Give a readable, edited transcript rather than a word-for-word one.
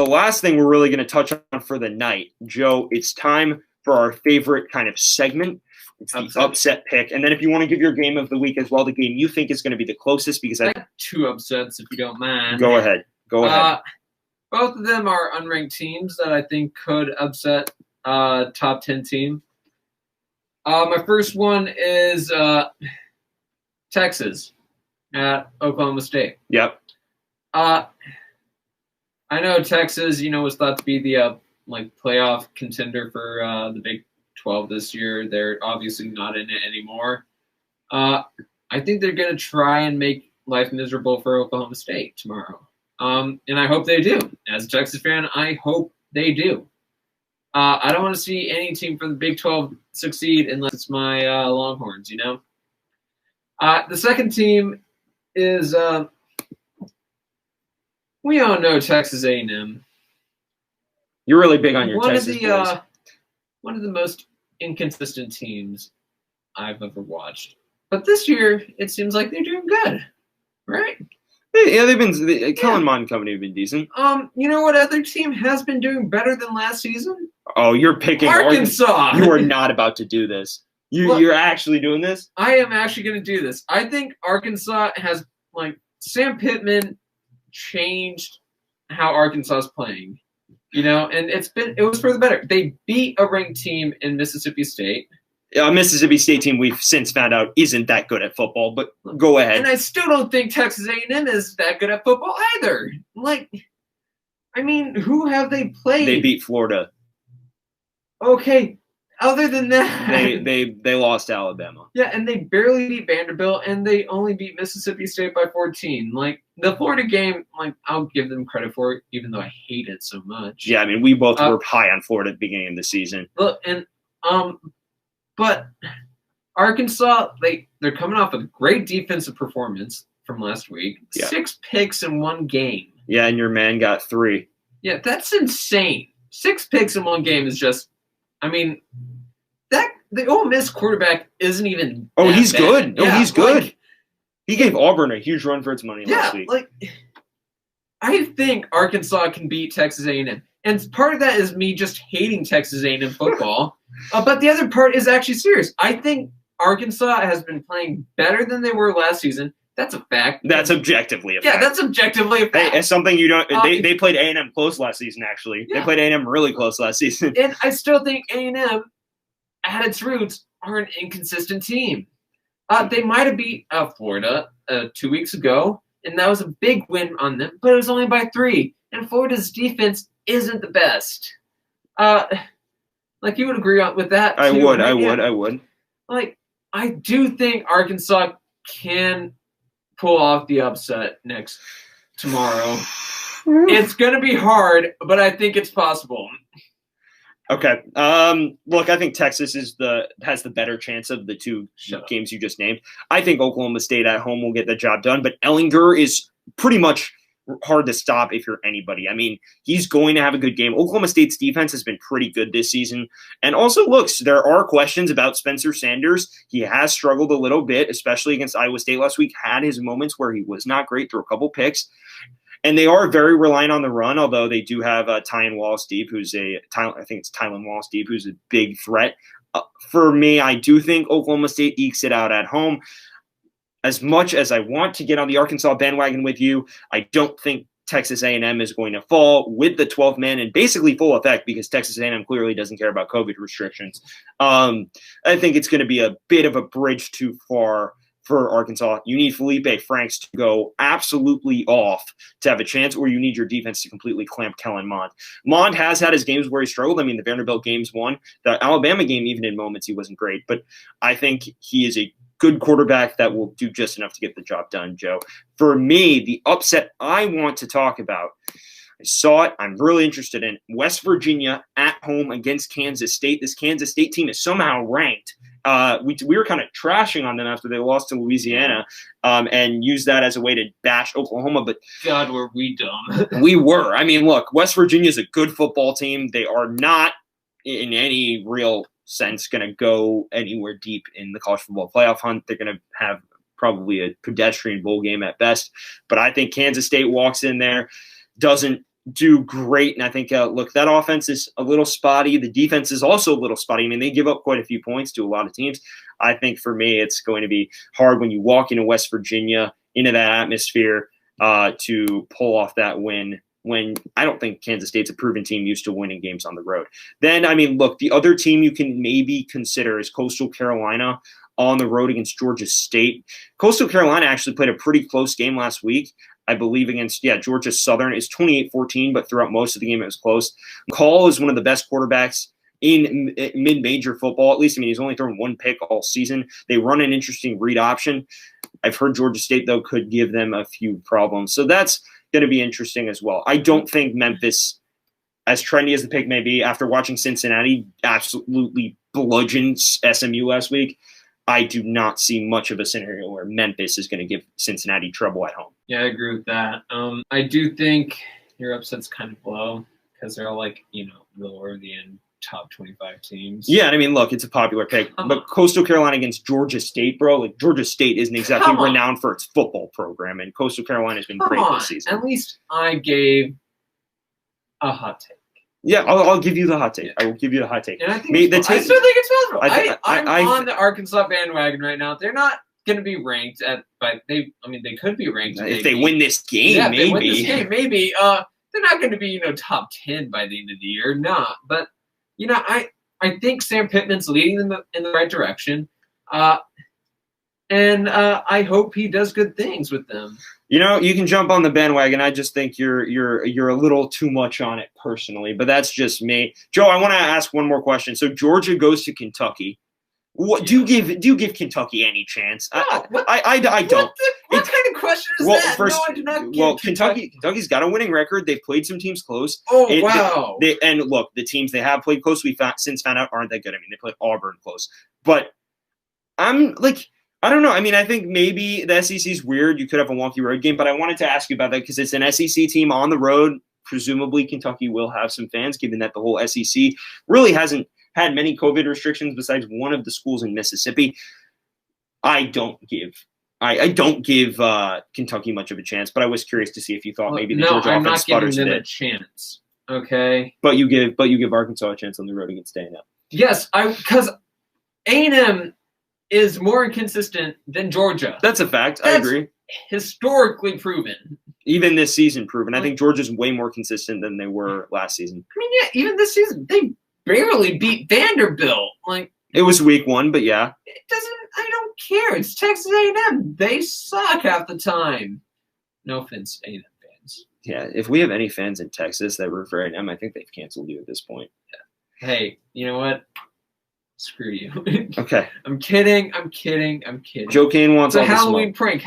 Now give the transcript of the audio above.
the last thing we're really going to touch on for the night, Joe, it's time for our favorite kind of segment. It's the upset pick. And then if you want to give your game of the week as well, the game you think is going to be the closest, because I have 2 upsets, if you don't mind. Go ahead. Both of them are unranked teams that I think could upset top 10 team. My first one is Texas at Oklahoma State. Yep. I know Texas, was thought to be the playoff contender for the Big 12 this year. They're obviously not in it anymore. I think they're going to try and make life miserable for Oklahoma State tomorrow. And I hope they do. As a Texas fan, I hope they do. I don't want to see any team from the Big 12 succeed unless it's my Longhorns, The second team is we all know Texas A&M. You're really big on your Texas boys. One of the most inconsistent teams I've ever watched. But this year, it seems like they're doing good, right? Yeah, they've been. Kellen Mond Company have been decent. You know what other team has been doing better than last season? Oh, you're picking Arkansas. You are not about to do this. You're actually doing this? I am actually going to do this. I think Arkansas has, Sam Pittman changed how Arkansas is playing. And it was for the better. They beat a ranked team in Mississippi State. A Mississippi State team we've since found out isn't that good at football, but go ahead. And I still don't think Texas A&M is that good at football either. Who have they played? They beat Florida. Okay, other than that, they lost to Alabama. Yeah, and they barely beat Vanderbilt, and they only beat Mississippi State by 14. The Florida game, I'll give them credit for it, even though I hate it so much. Yeah, we both were high on Florida at the beginning of the season. Look, and but Arkansas, they're coming off a great defensive performance from last week. Yeah. 6 picks in one game. Yeah, and your man got 3. Yeah, that's insane. 6 picks in one game is just, the Ole Miss quarterback isn't even. Oh, he's good. Yeah, he's good. He gave Auburn a huge run for its money last week. I think Arkansas can beat Texas A&M. And part of that is me just hating Texas A&M football. But the other part is actually serious. I think Arkansas has been playing better than they were last season. That's a fact. That's objectively a fact. Yeah, that's objectively a fact. Hey, it's something you don't. They played A&M close last season. Actually, they played A&M really close last season. And I still think A&M, at its roots, are an inconsistent team. They might have beat Florida 2 weeks ago, and that was a big win on them. But it was only by 3. And Florida's defense isn't the best. You would agree with that too, I would. right? I would. I do think Arkansas can pull off the upset tomorrow. It's going to be hard, but I think it's possible. Okay. Look, I think Texas has the better chance of the 2 games you just named. I think Oklahoma State at home will get the job done, but Ellinger is pretty much hard to stop if you're anybody. He's going to have a good game. Oklahoma State's defense has been pretty good this season. And also, there are questions about Spencer Sanders. He has struggled a little bit, especially against Iowa State last week, had his moments where he was not great, threw a couple picks. And they are very reliant on the run, although they do have Tylan Wallace-Deep, who's Tylan Wallace-Deep, who's a big threat. For me, I do think Oklahoma State ekes it out at home. As much as I want to get on the Arkansas bandwagon with you, I don't think Texas A&M is going to fall with the 12th man in basically full effect because Texas A&M clearly doesn't care about COVID restrictions. I think it's going to be a bit of a bridge too far for Arkansas. You need Felipe Franks to go absolutely off to have a chance, or you need your defense to completely clamp Kellen Mond. Mond has had his games where he struggled. The Vanderbilt game's won. The Alabama game, even in moments, he wasn't great. But I think he is a good quarterback that will do just enough to get the job done, Joe. For me, the upset I want to talk about, I saw it. I'm really interested in West Virginia at home against Kansas State. This Kansas State team is somehow ranked. We were kind of trashing on them after they lost to Louisiana and used that as a way to bash Oklahoma. But God, were we dumb. We were. Look, West Virginia is a good football team. They are not in any real sense going to go anywhere deep in the college football playoff hunt. They're going to have probably a pedestrian bowl game at best. But I think Kansas State walks in there, doesn't do great. And I think, look, that offense is a little spotty. The defense is also a little spotty. I mean, they give up quite a few points to a lot of teams. I think for me, it's going to be hard when you walk into West Virginia, into that atmosphere, to pull off that win when I don't think Kansas State's a proven team used to winning games on the road. Then, I mean, look, the other team you can maybe consider is Coastal Carolina on the road against Georgia State. Coastal Carolina actually played a pretty close game last week, I believe, against, Georgia Southern. It's 28-14, but throughout most of the game it was close. Call is one of the best quarterbacks in mid-major football, at least. I mean, he's only thrown one pick all season. They run an interesting read option. I've heard Georgia State, though, could give them a few problems. So that's going to be interesting as well. I don't think Memphis, as trendy as the pick may be, after watching Cincinnati absolutely bludgeon SMU last week, I do not see much of a scenario where Memphis is going to give Cincinnati trouble at home. Yeah, I agree with that. I do think your upset's kind of low because they're all lower the end top 25 teams. Yeah, I mean, look, it's a popular pick, but Coastal Carolina against Georgia State, bro. Like, Georgia State isn't exactly renowned for its football program, and Coastal Carolina has been great this season. At least I gave a hot take. Yeah, I'll give you the hot take. Yeah. I will give you the hot take. And I still think it's possible. I'm on the Arkansas bandwagon right now. They're not going to be ranked but they could be ranked if they win this game. Yeah, maybe. They win this game, maybe. They're not going to be top 10 by the end of the year. Not, but I think Sam Pittman's leading them in the right direction. And I hope he does good things with them. You can jump on the bandwagon. I just think you're a little too much on it personally, but that's just me. Joe, I want to ask one more question. So Georgia goes to Kentucky. What do you give Kentucky any chance? No, I don't. What kind of question is that? First, no, I do not give Kentucky's got a winning record. They've played some teams close. Oh, wow. And look, the teams they have played close, since found out aren't that good. I mean, they played Auburn close. But I'm like, I don't know. I mean, I think maybe the SEC's weird. You could have a wonky road game, but I wanted to ask you about that because it's an SEC team on the road. Presumably, Kentucky will have some fans, given that the whole SEC really hasn't had many COVID restrictions besides one of the schools in Mississippi. I don't give Kentucky much of a chance, but I was curious to see if you thought maybe the Georgia offense sputters a bit. I'm not giving them a chance. Okay, but you give Arkansas a chance on the road against A&M. Yes, because A&M is more inconsistent than Georgia. That's a fact. I agree. Historically proven. Even this season proven. I think Georgia's way more consistent than they were last season. I mean, yeah, even this season they barely beat Vanderbilt. It was week 1, but yeah. I don't care. It's Texas A&M. They suck half the time. No offense, A&M fans. Yeah, if we have any fans in Texas that root for A&M, I think they've canceled you at this point. Yeah. Hey, you know what? Screw you. Okay. I'm kidding. Joe Kane wants it's all a Halloween prank.